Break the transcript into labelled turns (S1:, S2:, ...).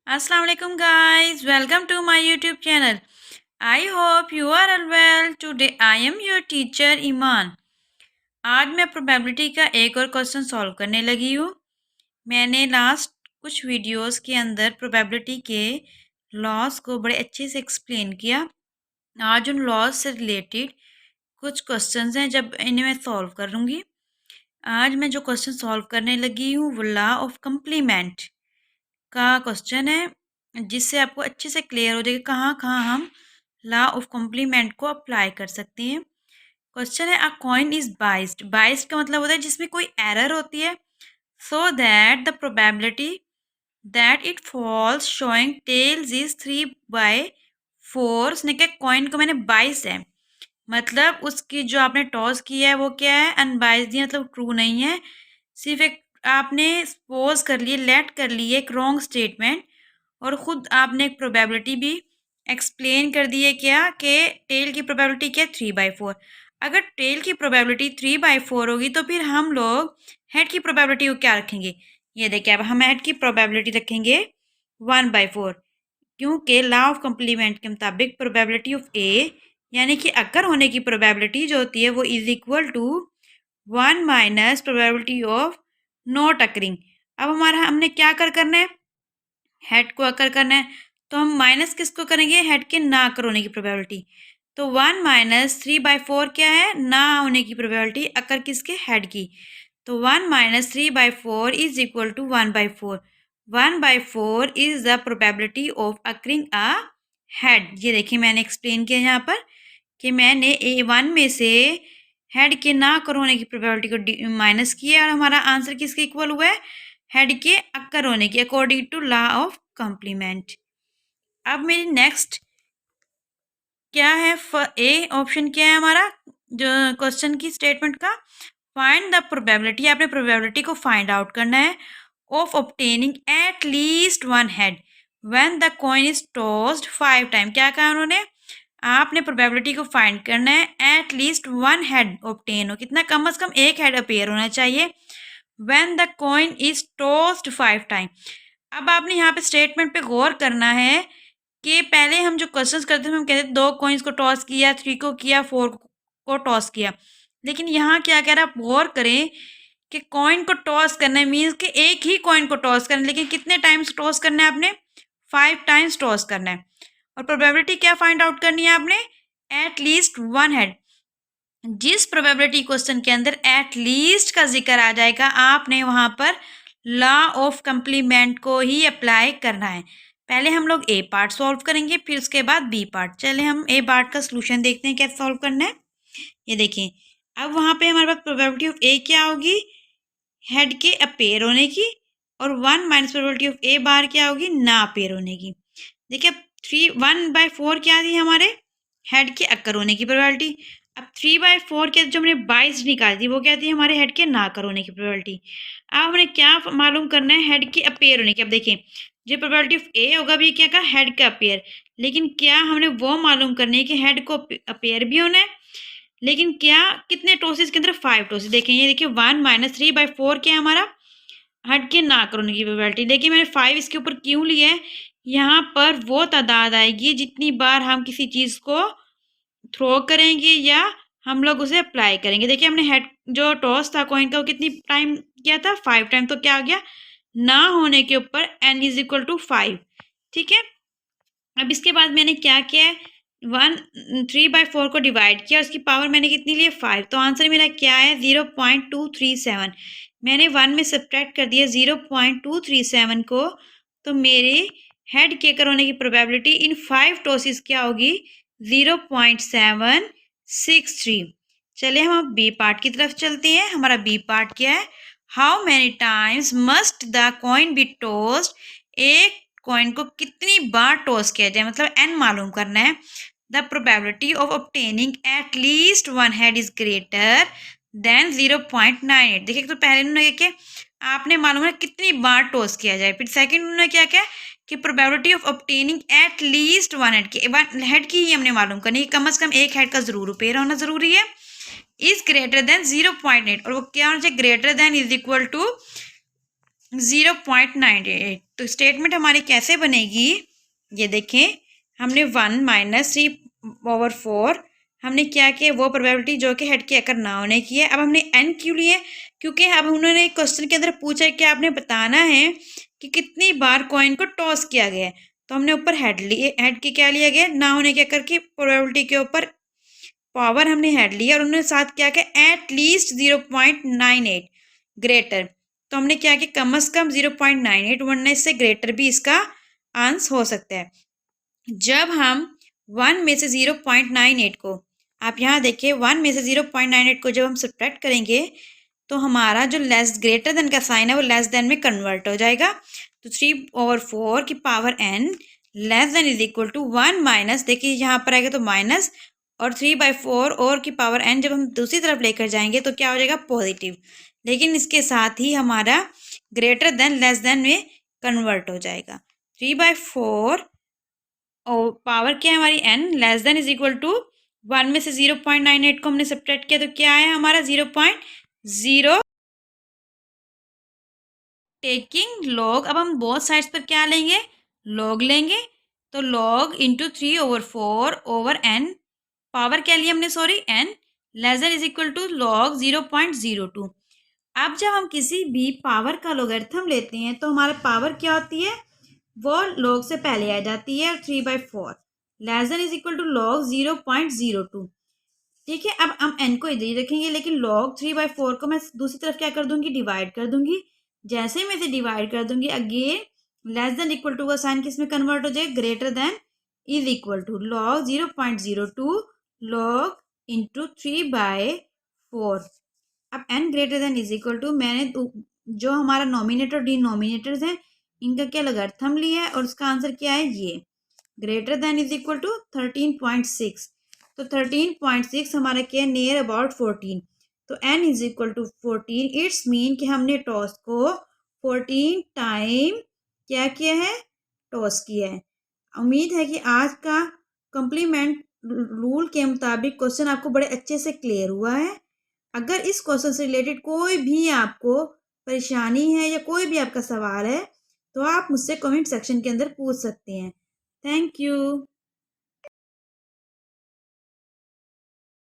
S1: Assalamu alaikum guys, welcome to my YouTube channel. I hope you are all well. Today I am your teacher ईमान। आज मैं probability का एक और question solve करने लगी हूँ। मैंने लास्ट कुछ वीडियोस के अंदर प्रोबेबिलिटी के लॉस को बड़े अच्छे से एक्सप्लेन किया। आज उन लॉस से रिलेटेड कुछ क्वेश्चंस हैं, जब इन्हें मैं सॉल्व करूँगी। आज मैं जो क्वेश्चन सॉल्व करने लगी हूँ वो लॉ ऑफ कंप्लीमेंट का क्वेश्चन है, जिससे आपको अच्छे से क्लियर हो जाएगा कहाँ कहाँ हम लॉ ऑफ कॉम्प्लीमेंट को अप्लाई कर सकते हैं। क्वेश्चन है, a coin is biased. Biased का मतलब होता है जिसमें कोई एरर होती है, so that the probability that it falls showing tails is 3/4। उसने क्या, कॉइन को मैंने बाइस है, मतलब उसकी जो आपने टॉस किया है वो क्या है, अनबाइस्ड है, मतलब ट्रू नहीं है। सिर्फ एक आपने सपोज कर लिए, लेट कर लिए एक रॉन्ग स्टेटमेंट, और ख़ुद आपने एक प्रोबेबिलिटी भी एक्सप्लेन कर दी है, क्या कि टेल की प्रोबेबिलिटी क्या है, 3/4। अगर टेल की प्रोबेबिलिटी 3/4 होगी तो फिर हम लोग हेड की प्रोबेबिलिटी को क्या रखेंगे। ये देखिए, अब हम हेड की प्रोबेबिलिटी रखेंगे 1/4, क्योंकि लॉ ऑफ कम्प्लीमेंट के मुताबिक प्रोबेबिलिटी ऑफ ए यानी कि अकर होने की प्रोबेबिलिटी जो होती है वो is equal to 1 minus probability of not occurring. अब हमारा हमने क्या करना है, हेड को अकर करना है, तो हम माइनस किसको करेंगे, हेड के ना अकर होने की प्रोबेबिलिटी। तो 1 माइनस 3/4 क्या है, ना होने की प्रोबेबिलिटी, अकर किसके, हेड की। तो 1 minus 3/4 is equal to 1/4। 1/4 is the probability of occurring a head. ये देखिए, मैंने एक्सप्लेन किया यहाँ पर कि मैंने A1 में से हेड के ना अकर होने की प्रोबेबिलिटी को माइनस किया, और हमारा आंसर किसके इक्वल हुआ है, हेड के अकर होने की, according to law of complement. अब मेरी नेक्स्ट क्या है, ए ऑप्शन क्या है हमारा जो क्वेश्चन की स्टेटमेंट का, फाइंड द प्रोबेबिलिटी। आपने प्रोबेबिलिटी को फाइंड आउट करना है of obtaining at least one head when the coin is tossed 5 time. क्या कहा उन्होंने, आपने प्रोबेबिलिटी को फाइंड करना है at least one head obtain हो, कितना, कम से कम एक हेड अपेयर होना चाहिए, when the coin is tossed 5 time. अब आपने यहाँ पे स्टेटमेंट पे गौर करना है कि पहले हम जो क्वेश्चंस करते थे हम कहते थे 2 कॉइन्स को टॉस किया, 3 को किया, 4 को टॉस किया, लेकिन यहाँ क्या कह रहा है, आप गौर करें कि कॉइन को टॉस करना है मीन्स कि एक ही कॉइन को टॉस करना है, लेकिन कितने टाइम्स टॉस करना है आपने, 5 टाइम्स टॉस करना है। और प्रोबेबिलिटी क्या फाइंड आउट करनी है आपने, एट लीस्ट वन हेड। जिस प्रोबेबिलिटी क्वेश्चन के अंदर एट लीस्ट का जिक्र आ जाएगा, आपने वहां पर लॉ ऑफ कंप्लीमेंट को ही अप्लाई करना है। पहले हम लोग ए पार्ट सॉल्व करेंगे, फिर उसके बाद बी पार्ट। चले हम ए पार्ट का सोल्यूशन देखते हैं कैसे सॉल्व करना है। ये देखिए, अब वहां पे हमारे पास प्रोबेबिलिटी ऑफ ए क्या होगी, हेड के अपेयर होने की, और 1 माइनस प्रोबेबिलिटी ऑफ ए बार क्या होगी, ना अपेयर होने की। देखिए, 1/4 क्या थी हमारे, हेड के अक्कर होने की प्रोबेबिलिटी। अब 3/4 के जो हमने 22 निकाली थी वो क्या थी, हमारे हेड के ना अक्कर होने की प्रोबेबिलिटी। अब हमने क्या मालूम करना है, हेड के अपेयर होने की। अब देखिए, जो प्रोबेबिलिटी ऑफ ए होगा भी क्या कहा, हेड का अपेयर, लेकिन क्या हमने वो मालूम करनी है कि हेड को अपेयर भी होना है, लेकिन क्या कितने टॉसेस के अंदर, 5 टॉसेस। देखें, ये देखिए 1 माइनस 3/4 क्या है हमारा, हेड के ना करने की प्रोबेबिलिटी। देखिए मैंने 5 इसके ऊपर क्यों लिया है, यहाँ पर वो तादाद आएगी जितनी बार हम किसी चीज़ को थ्रो करेंगे या हम लोग उसे अप्लाई करेंगे। देखिए, हमने हेड जो टॉस था कॉइन का वो कितनी टाइम किया था, 5 टाइम। तो क्या आ गया, ना होने के ऊपर n इज इक्वल टू 5। ठीक है, अब इसके बाद मैंने क्या किया है, 3/4 को डिवाइड किया, उसकी पावर मैंने कितनी ली है, 5। तो आंसर मेरा क्या है, 0.237। मैंने 1 में सब्ट्रैक्ट कर दिया 0.237 को, तो मेरे हेड के अकर होने की प्रोबेबिलिटी इन 5 टॉसेस क्या होगी, 0.763। चले हम अब बी पार्ट की तरफ चलते हैं। हमारा बी पार्ट क्या है, how many times must the coin be tossed. एक कॉइन को कितनी बार टॉस किया जाए, मतलब n मालूम करना है। The probability of obtaining at least one head is greater than 0.98। देखिए, तो पहले उन्होंने क्या किया, आपने मालूम है कितनी बार टॉस किया जाए। फिर सेकंड उन्होंने क्या किया कि probability of obtaining at least one head की ही हमने मालूम करनी है, कम से कम एक हेड का जरूर अपेयर होना जरूरी है, इज ग्रेटर देन 0.8। और वो क्या होना चाहिए, greater than is equal to 0.98। तो स्टेटमेंट हमारी कैसे बनेगी, ये देखें, हमने 1 - 3/4 हमने क्या किया, वो प्रोबेबिलिटी जो कि हेड के अकर ना होने की है। अब हमने एन क्यों लिए, क्योंकि अब उन्होंने क्वेश्चन के अंदर पूछा है कि आपने बताना है कि कितनी बार कॉइन को टॉस किया गया है। तो हमने ऊपर हेड लिए, हेड के क्या लिया गया, ना होने के अकर की प्रोबेबिलिटी के ऊपर पावर हमने हेड लिया, और उन्होंने साथ क्या किया, एट लीस्ट 0.98 ग्रेटर। तो हमने क्या किया, कम से कम 0.98 वरना इससे ग्रेटर भी इसका आंसर हो सकता है। जब हम 1 में से 0.98 को, आप यहाँ देखिए, 1 में से 0.98 को जब हम सब्ट्रैक्ट करेंगे तो हमारा जो लेस ग्रेटर देन का साइन है वो लेस देन में कन्वर्ट हो जाएगा। तो 3/4 की power n less than is equal to 1 minus, देखिए यहाँ पर आएगा तो माइनस, और 3/4 और की पावर n जब हम दूसरी तरफ लेकर जाएंगे तो क्या हो जाएगा, पॉजिटिव। लेकिन इसके साथ ही हमारा ग्रेटर देन लेस देन में कन्वर्ट हो जाएगा। 3/4 और पावर क्या है हमारी n, less than is equal to 1 में से 0.98 को हमने सब्ट्रैक्ट किया तो क्या है हमारा 0.0। टेकिंग लॉग, अब हम बोथ साइड्स पर क्या लेंगे, लॉग लेंगे। तो log into 3/4 over n, power क्या लिया हमने, sorry n, less than is equal to log 0.02। अब जब हम किसी भी पावर का लॉगरिथम लेते हैं तो हमारा पावर क्या होती है, वो लॉग से पहले आ जाती है। 3/4 less than is equal to log 0.02। ठीक है, अब हम n को इधर ही रखेंगे, लेकिन log 3/4 को मैं दूसरी तरफ क्या कर दूंगी, डिवाइड कर दूंगी। जैसे ही मैं इसे डिवाइड कर दूंगी, again less than equal to का साइन किस में कन्वर्ट हो जाएगा, greater than is equal to log 0.02 log into 3/4। अब n greater than is equal to, मैंने जो हमारा नॉमिनेटर और डिनोमिनेटर्स हैं इनका क्या लॉगरिथम लिया है, और उसका आंसर क्या है, ये greater than is equal to 13.6। तो 13.6 हमारा क्या है, नियर अबाउट 14। तो n is equal to 14। It's mean कि हमने टॉस को 14 टाइम क्या किया है, टॉस किया है। उम्मीद है कि आज का कम्प्लीमेंट रूल के मुताबिक क्वेश्चन आपको बड़े अच्छे से क्लियर हुआ है। अगर इस क्वेश्चन से रिलेटेड कोई भी आपको परेशानी है या कोई भी आपका सवाल है तो आप मुझसे कमेंट सेक्शन के अंदर पूछ सकते हैं। Thank you.